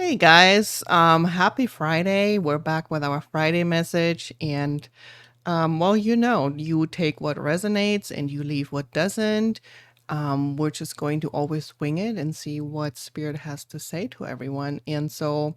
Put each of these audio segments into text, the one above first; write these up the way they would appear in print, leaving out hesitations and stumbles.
Hey guys, happy Friday. We're back with our Friday message. And well, you take what resonates and you leave what doesn't. We're just going to always wing it and see what Spirit has to say to everyone. And so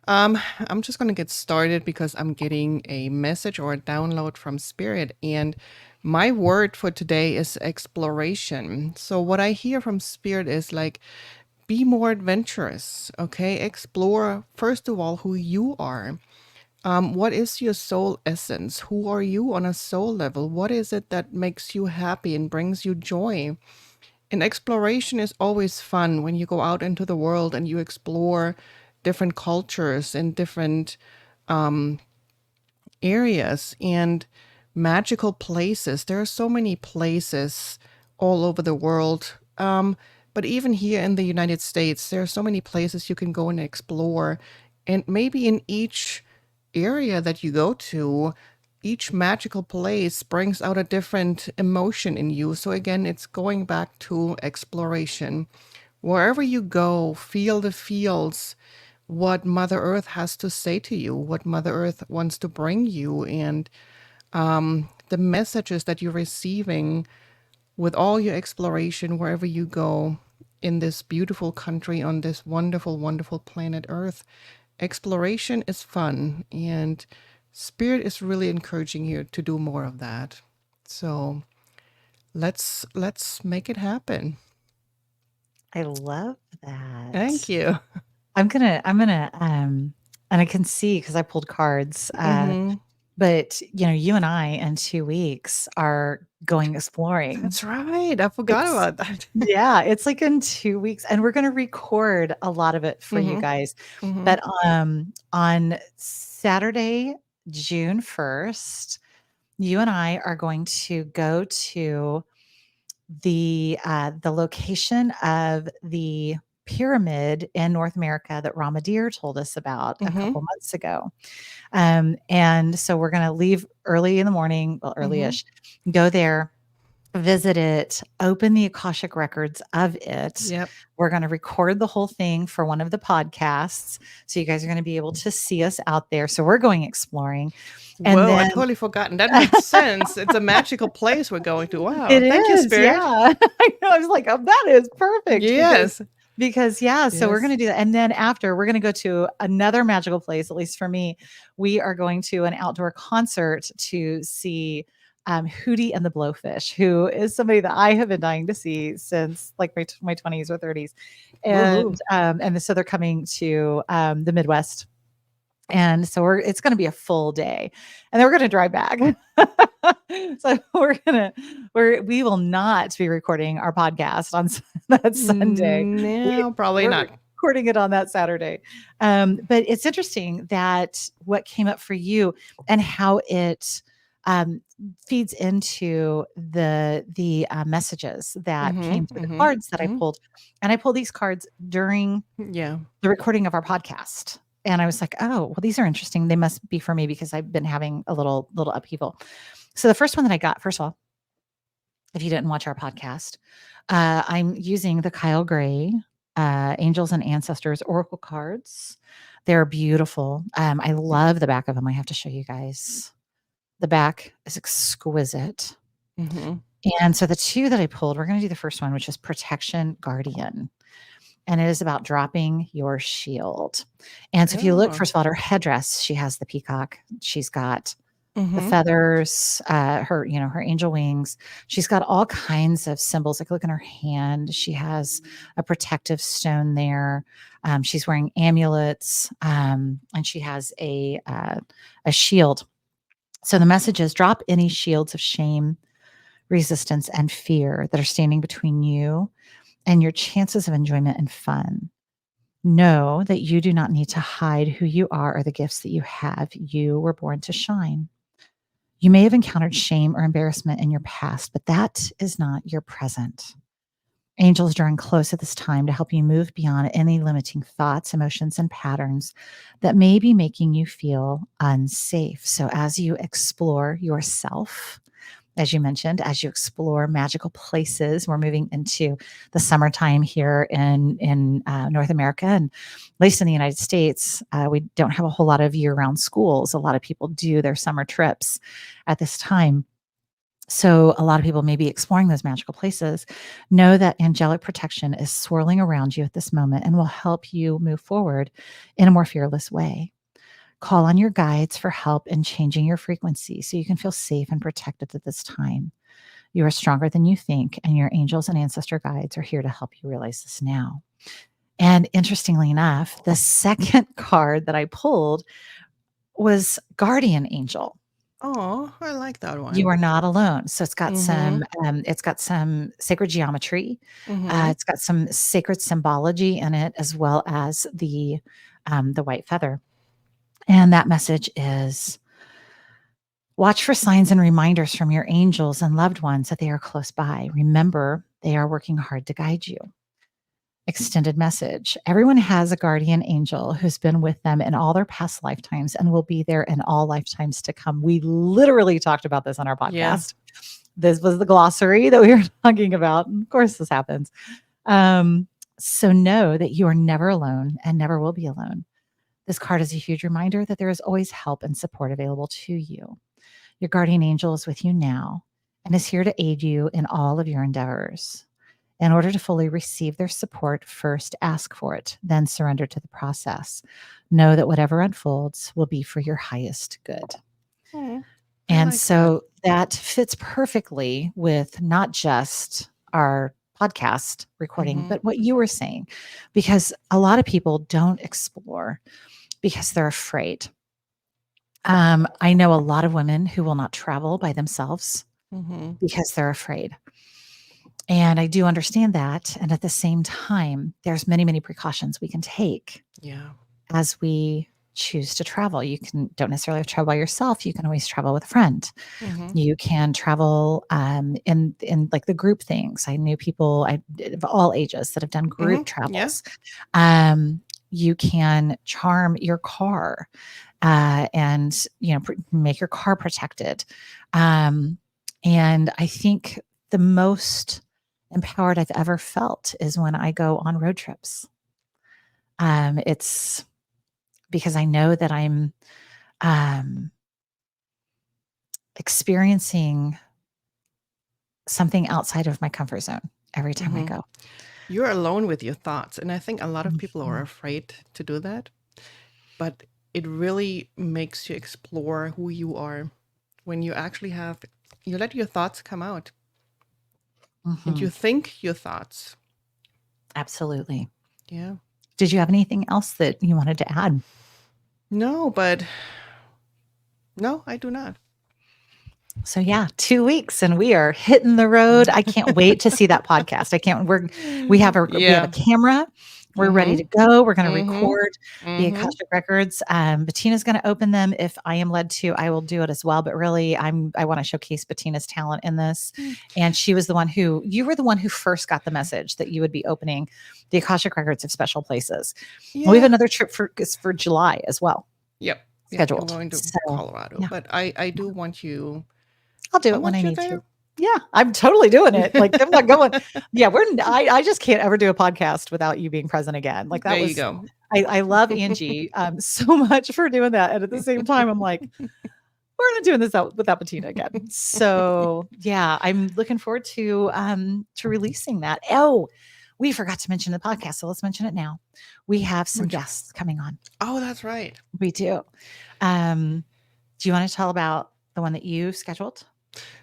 I'm just going to get started because I'm getting a message or a download from Spirit. And my word for today is exploration. So, what I hear from Spirit is like, be more adventurous, okay? Explore, first of all, who you are. What is your soul essence? Who are you on a soul level? What is it that makes you happy and brings you joy? And exploration is always fun when you go out into the world and you explore different cultures and different areas and magical places. There are so many places all over the world. But even here in the United States, there are so many places you can go and explore. And maybe in each area that you go to, each magical place brings out a different emotion in you. So again, it's going back to exploration. Wherever you go, feel the feels, what Mother Earth has to say to you, what Mother Earth wants to bring you, and the messages that you're receiving with all your exploration wherever you go in this beautiful country on this wonderful, wonderful planet Earth. Exploration is fun, and Spirit is really encouraging you to do more of that. So let's make it happen. I love Thank that. you. And I can see because I pulled cards. Hmm. But you and I in 2 weeks are going exploring. That's right. I forgot It's about that. Yeah, it's like in 2 weeks, and we're gonna record a lot of it for you Hmm. guys. Hmm. But, on Saturday, June 1st, you and I are going to go to the location of the pyramid in North America that Ramadir told us about a Hmm. couple months ago. And so we're gonna leave early in the morning, well, Hmm. early-ish, go there, visit it, open the Akashic records of it. Yep. We're gonna record the whole thing for one of the podcasts, so you guys are gonna be able to see us out there. So we're going exploring, and Whoa, I then totally forgotten. That makes sense. It's a magical place we're going to. Wow. it Thank you, is, Spirit. yeah. I know, I was like, "Oh, that is perfect," Yes. because yeah, so we're Yes. gonna do that, and then after, we're gonna go to another magical place, at least for me. We are going to an outdoor concert to see, Hootie and the Blowfish, who is somebody that I have been dying to see since, like, my 20s or 30s, Woohoo. and so they're coming to, the Midwest, and so it's gonna be a full day, and then we're gonna drive back. So we will not be recording our podcast on that Sunday. No, probably We're not. recording it on that Saturday. But it's interesting that what came up for you and how it um, feeds into the messages that Hmm. came through the Hmm. cards that I Hmm. pulled, and I pulled these cards during Yeah. the recording of our podcast. And I was like, "Oh, well, these are interesting. They must be for me because I've been having a little upheaval." So the first one that I got, first of all, if you didn't watch our podcast, I'm using the Kyle Gray Angels and Ancestors Oracle cards. They're beautiful. I love the back of them. I have to show you guys. The back is exquisite. Hmm. And so the two that I pulled, we're going to do the first one, which is Protection Guardian. And it is about dropping your shield. And so if you look, Oh. first of all, at her headdress, she has the peacock. She's got the Hmm. feathers, her angel wings. She's got all kinds of symbols. Like look in her hand. She has a protective stone there. She's wearing amulets, and she has a shield. So the message is drop any shields of shame, resistance, and fear that are standing between you and your chances of enjoyment and fun. Know that you do not need to hide who you are or the gifts that you have. You were born to shine. You may have encountered shame or embarrassment in your past, but that is not your present. Angels drawing close at this time to help you move beyond any limiting thoughts, emotions, and patterns that may be making you feel unsafe. So, as you explore yourself, as you mentioned, as you explore magical places. We're moving into the summertime here in North America, and at least in the United States, we don't have a whole lot of year-round schools. A lot of people do their summer trips at this time. So a lot of people may be exploring those magical places. Know that angelic protection is swirling around you at this moment and will help you move forward in a more fearless way. Call on your guides for help in changing your frequency so you can feel safe and protected at this time. You are stronger than you think, and your angels and ancestor guides are here to help you realize this now. And interestingly enough, the second card that I pulled was Guardian Angel. Oh, I like that You one. are not alone. So Mm-hmm. it's got some sacred geometry. Mm-hmm. It's got some sacred symbology in it, as well as the white feather. And that message is: watch for signs and reminders from your angels and loved ones that they are close by. Remember, they are working hard to guide you. Extended message: everyone has a guardian angel who's been with them in all their past lifetimes and will be there in all lifetimes to come. We literally talked about this on our Yeah. podcast. This was the glossary that we were talking about. And of course, this happens. Um, so know that you are never alone and never will be alone. This card is a huge reminder that there is always help and support available to you. Your guardian angel is with you now and is here to aid you in all of your endeavors. In order to fully receive their support, first ask for it, then surrender to the process. Know that whatever unfolds will be for your highest good. Oh, I And like that. so that fits perfectly with not just our podcast recording, Mm-hmm. but what you were saying, because a lot of people don't explore because they're afraid. I know a lot of women who will not travel by themselves Mm-hmm. because they're afraid. And I do understand that. And at the same time, there's many, many precautions we can take Yeah. as we choose to travel. You don't necessarily have to travel by yourself. You can always travel with a friend. Mm-hmm. You can travel in like the group things. I knew people of all ages that have done Mm-hmm. group Yeah. travels. You can charm your car and make your car protected. Um, and I think the most empowered I've ever felt is when I go on road trips. It's because I know that I'm um, experiencing something outside of my comfort zone every time I Mm-hmm. go. You're alone with your thoughts. And I think a lot of people are Mhm. afraid to do that, but it really makes you explore who you are when you actually have, you let your thoughts come out and you Mhm. think your thoughts. Absolutely. Yeah. Did you have anything else that you wanted to add? No, but no, I do not. So yeah, 2 weeks and we are hitting the road. I can't wait to see that podcast. I can't we have a Yeah. camera. We're ready Mm-hmm. to go. We're going to Mm-hmm. record the Mm-hmm. Akashic records. Bettina's going to open them. If I am led to, I will do it as well. But really, I want to showcase Bettina's talent in this. And she was the one who you were the one who first got the message that you would be opening the Akashic records of special places. We have Yeah. another trip for July as well Yep. Yep. I'm scheduled. going to So Colorado, yeah. but I do want you. I'll do I it when I want you need to. there. Yeah, I'm totally doing it. Like, I'm not going. Yeah, I just can't ever do a podcast without you being present again. Like that There you was, go. I love Angie so much for doing that. And at the same time, I'm like, we're not doing this out without Bettina again. So yeah, I'm looking forward to releasing that. Oh, we forgot to mention the podcast, so let's mention it now. We have some Which? guests coming on. Oh, that's right. We do. Um, do you want to tell about the one that you scheduled?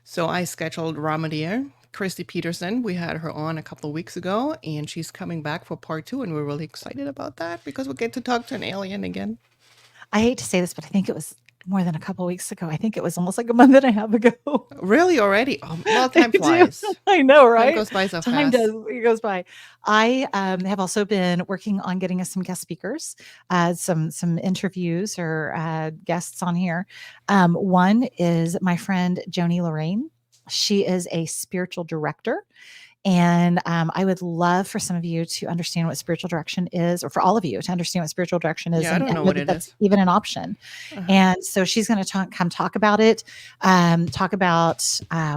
So I scheduled Ramadier, Christy Peterson. We had her on a couple of weeks ago, and she's coming back for part two, and we're really excited about that because we get to talk to an alien again. I hate to say this, but I think it was more than a couple weeks ago. I think it was almost like a month and a half ago. Really, already? Oh, well, I time do. flies. I know, Time right? goes by so Time does, fast. it goes by. I have also been working on getting us some guest speakers, some interviews or guests on here. One is my friend Joni Lorraine. She is a spiritual director And I would love for some of you to understand what spiritual direction is, or for all of you to understand what spiritual direction is, Yeah, I don't and know what whether it that's is. even an option. Uh-huh. And so she's going to come talk about it, talk about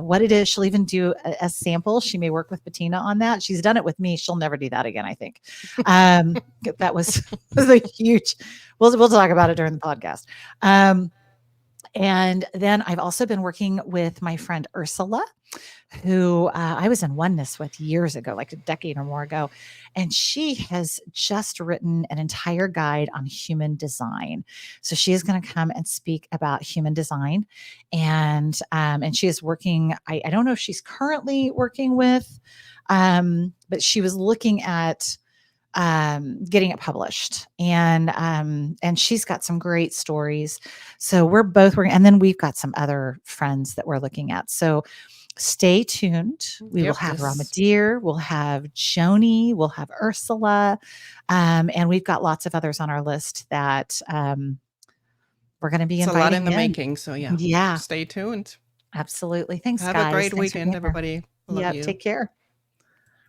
what it is. She'll even do a sample. She may work with Bettina on that. She's done it with me. She'll never do that again, I think. That was a huge, we'll talk about it during the podcast. And then I've also been working with my friend Ursula, who I was in oneness with years ago, like a decade or more ago. And she has just written an entire guide on human design. So she is going to come and speak about human design. And she is working, I don't know if she's currently working with, but she was looking at getting it published, and she's got some great stories. So we're both working, and then we've got some other friends that we're looking at. So stay tuned. We will Yep, have this Ramadir, we'll have Joni, we'll have Ursula, and we've got lots of others on our list that we're going to be it's a lot in inviting the in. making. So yeah, Yeah, stay tuned. absolutely. Thanks, Have a guys. great Thanks for weekend, being here. everybody. Love Yep. you. Take care.